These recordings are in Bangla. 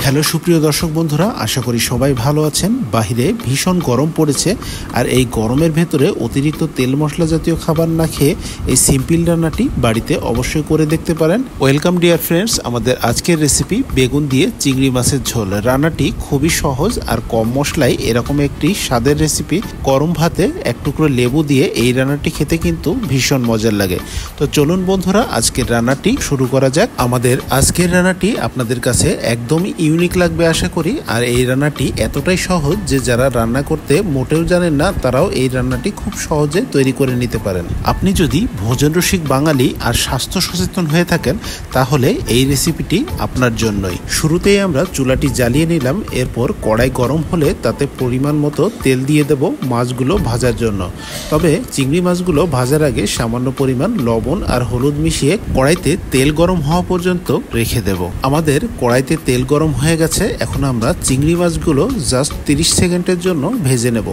হ্যালো সুপ্রিয় দর্শক বন্ধুরা, আশা করি সবাই ভালো আছেন। বাহিরে ভীষণ গরম পড়েছে, আর এই গরমের ভেতরে অতিরিক্ত তেল মশলা জাতীয় খাবার না খেয়ে এই সিম্পল রান্নাটি বাড়িতে অবশ্যই করে দেখতে পারেন। ওয়েলকাম ডিয়ার ফ্রেন্ডস, আমাদের আজকের রেসিপি বেগুন দিয়ে চিংড়ি মাছের ঝোল। রান্নাটি খুবই সহজ আর কম মশলায় এরকম একটি স্বাদের রেসিপি। গরম ভাতে এক টুকরো লেবু দিয়ে এই রান্নাটি খেতে কিন্তু ভীষণ মজার লাগে। তো চলুন বন্ধুরা, আজকের রান্নাটি শুরু করা যাক। আমাদের আজকের রান্নাটি আপনাদের কাছে একদমই ইউনিক লাগবে আশা করি। আর এই রান্নাটি এতটাই সহজ যে যারা রান্না করতে মোটেও জানেন না তারাও এই রান্নাটি খুব সহজে তৈরি করে নিতে পারেন। আপনি যদি ভোজন রসিক বাঙালি আর স্বাস্থ্য সচেতন হয়ে থাকেন তাহলে এই রেসিপিটি আপনার জন্যই। শুরুতেই আমরা চুলাটি জ্বালিয়ে নিলাম। এরপর কড়াই গরম হলে তাতে পরিমাণ মতো তেল দিয়ে দেব মাছগুলো ভাজার জন্য। তবে চিংড়ি মাছগুলো ভাজার আগে সামান্য পরিমাণ লবণ আর হলুদ মিশিয়ে কড়াইতে তেল গরম হওয়া পর্যন্ত রেখে দেব। আমাদের কড়াইতে তেল গরম হয়ে গেছে। এখন আমরা চিংড়ি মাছগুলো জাস্ট 30 সেকেন্ডের জন্য ভেজে নেব।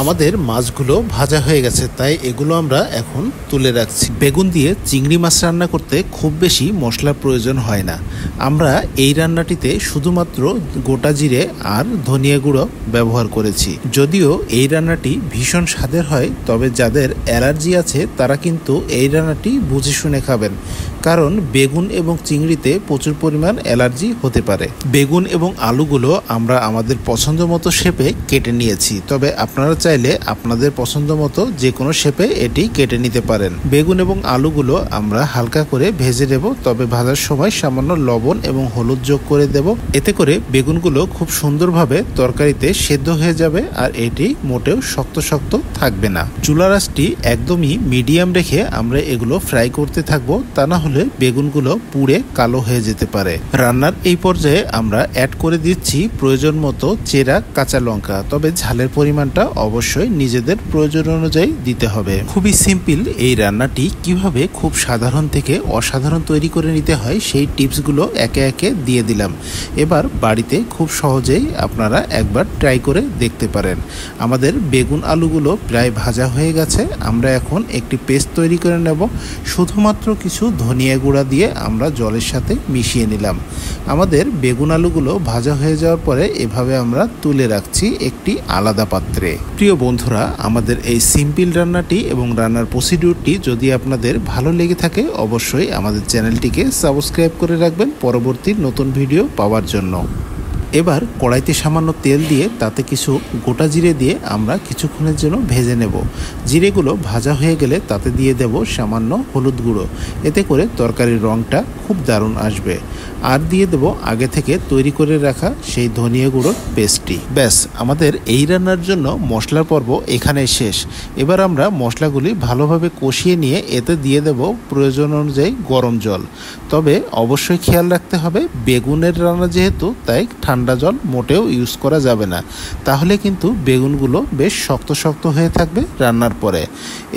আমাদের মাছগুলো ভাজা হয়ে গেছে, তাই এগুলো আমরা এখন তুলে রাখছি। বেগুন দিয়ে চিংড়ি মাছ রান্না করতে খুব বেশি মশলার প্রয়োজন হয় না। আমরা এই রান্নাটিতে শুধুমাত্র গোটা জিরে আর ধনিয়া গুঁড়ো ব্যবহার করেছি। যদিও এই রান্নাটি ভীষণ স্বাদের হয়, তবে যাদের অ্যালার্জি আছে তারা কিন্তু এই রান্নাটি বুঝে শুনে খাবেন, কারণ বেগুন এবং চিংড়িতে প্রচুর পরিমাণ অ্যালার্জি হতে পারে। বেগুন এবং আলুগুলো আমরা আমাদের পছন্দ মতো শেপে কেটে নিয়েছি, তবে আপনারা চাইলে আপনাদের পছন্দ মতো যে কোনো শেপে এটি কেটে নিতে পারেন। বেগুন এবং আলুগুলো আমরা হালকা করে ভেজে নেব, তবে ভাজার সময় সামান্য লবণ এবং হলুদ যোগ করে দেব। এতে করে বেগুনগুলো খুব সুন্দরভাবে তরকারিতে সেদ্ধ হয়ে যাবে আর এটি মোটেও শক্ত শক্ত থাকবে না। চুলার আঁচটি একদমই মিডিয়াম রেখে আমরা এগুলো ফ্রাই করতে থাকবো, তা না হলে বেগুনগুলো পুড়ে কালো হয়ে যেতে পারে। রান্নার এই পর্যায়ে আমরা অ্যাড করে দিচ্ছি প্রয়োজন মতো চেরা কাঁচা লঙ্কা, তবে ঝালের পরিমাণটা অবশ্যই নিজেদের প্রয়োজন অনুযায়ী দিতে হবে। খুবই সিম্পল এই রান্নাটি, কিভাবে খুব সাধারণ থেকে অসাধারণ তৈরি করে নিতে হয় সেই টিপসগুলো একে একে দিয়ে দিলাম। এবার বাড়িতে খুব সহজেই আপনারা একবার ট্রাই করে দেখতে পারেন। আমাদের বেগুন আলুগুলো প্রায় ভাজা হয়ে গেছে। আমরা এখন একটি পেস্ট তৈরি করে নেব। শুধুমাত্র কিছু ধনিয়া গুঁড়া দিয়ে আমরা জলের সাথে মিশিয়ে নিলাম। আমাদের বেগুন আলুগুলো ভাজা হয়ে যাওয়ার পরে এভাবে আমরা তুলে রাখছি একটি আলাদা পাত্রে। প্রিয় বন্ধুরা, আমাদের এই সিম্পল রান্নাটি এবং রান্নার প্রসিডিউরটি যদি আপনাদের ভালো লেগে থাকে অবশ্যই আমাদের চ্যানেলটিকে সাবস্ক্রাইব করে রাখবেন পরবর্তী নতুন ভিডিও পাওয়ার জন্য। এবার কড়াইতে সামান্য তেল দিয়ে তাতে কিছু গোটা জিরে দিয়ে আমরা কিছুক্ষণের জন্য ভেজে নেব। জিরেগুলো ভাজা হয়ে গেলে তাতে দিয়ে দেব সামান্য হলুদ গুঁড়ো। এতে করে তরকারির রঙটা খুব দারুণ আসবে। আর দিয়ে দেব আগে থেকে তৈরি করে রাখা সেই ধনিয়া গুঁড়োর পেস্টটি। ব্যাস, আমাদের এই রান্নার জন্য মশলার পর্ব এখানেই শেষ। এবার আমরা মশলাগুলি ভালোভাবে কষিয়ে নিয়ে এতে দিয়ে দেব প্রয়োজন অনুযায়ী গরম জল। তবে অবশ্যই খেয়াল রাখতে হবে বেগুনের রান্না যেহেতু, তাই ঠান্ডা জল মোটেও ইউজ করা যাবে না, তাহলে কিন্তু বেগুনগুলো বেশ শক্ত শক্ত হয়ে থাকবে রান্নার পরে।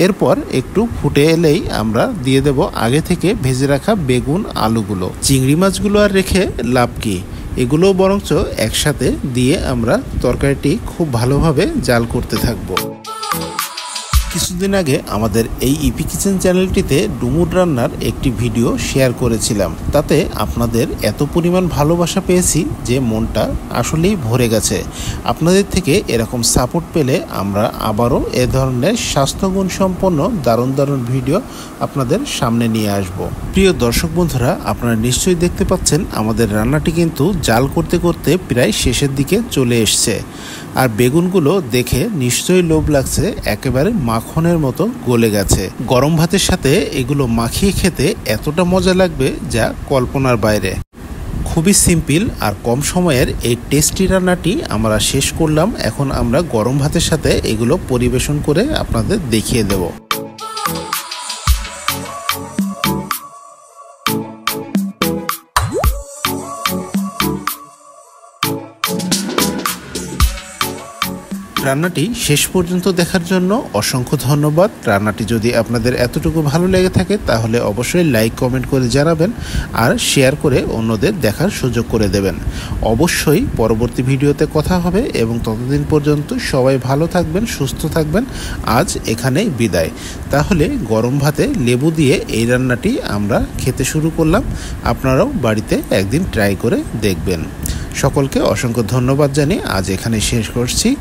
এরপর একটু ফুটে এলেই আমরা দিয়ে দেব আগে থেকে ভেজে রাখা বেগুন আলুগুলো। চিংড়ি মাছগুলো আর রেখে লাভ কি, এগুলো বরঞ্চ একসাথে দিয়ে আমরা তরকারিটি খুব ভালোভাবে জাল করতে থাকবো। কিছুদিন আগে আমাদের এই ইপি কিচেন চ্যানেলটিতে ডুমুর রান্নার একটি ভিডিও শেয়ার করেছিলাম। তাতে আপনাদের এত পরিমাণ ভালোবাসা পেয়েছি যে মনটা আসলেই ভরে গেছে। আপনাদের থেকে এরকম সাপোর্ট পেলে আমরা আবারও এ ধরনের স্বাস্থ্যগুণ সম্পন্ন দারুণ দারুণ ভিডিও আপনাদের সামনে নিয়ে আসব। প্রিয় দর্শক বন্ধুরা, আপনারা নিশ্চয়ই দেখতে পাচ্ছেন আমাদের রান্নাটি কিন্তু জাল করতে করতে প্রায় শেষের দিকে চলে এসছে। আর বেগুনগুলো দেখে নিশ্চয়ই লোভ লাগছে, একেবারে মাখনের মতো গলে গেছে। গরম ভাতের সাথে এগুলো মাখিয়ে খেতে এতটা মজা লাগবে যা কল্পনার বাইরে। খুবই সিম্পল আর কম সময়ের এই টেস্টি রান্নাটি আমরা শেষ করলাম। এখন আমরা গরম ভাতের সাথে এগুলো পরিবেশন করে আপনাদের দেখিয়ে দেব। রান্নাটি শেষ পর্যন্ত দেখার জন্য অসংখ্য ধন্যবাদ। রান্নাটি যদি আপনাদের এতটুকু ভালো লেগে থাকে তাহলে অবশ্যই লাইক কমেন্ট করে জানাবেন আর শেয়ার করে অন্যদের দেখার সুযোগ করে দেবেন। অবশ্যই পরবর্তী ভিডিওতে কথা হবে এবং ততদিন পর্যন্ত সবাই ভালো থাকবেন, সুস্থ থাকবেন। আজ এখানেই বিদায়। তাহলে গরম ভাতে লেবু দিয়ে এই রান্নাটি আমরা খেতে শুরু করলাম। আপনারাও বাড়িতে একদিন ট্রাই করে দেখবেন। সকলকে অসংখ্য ধন্যবাদ জানিয়ে আজ এখানে শেষ করছি।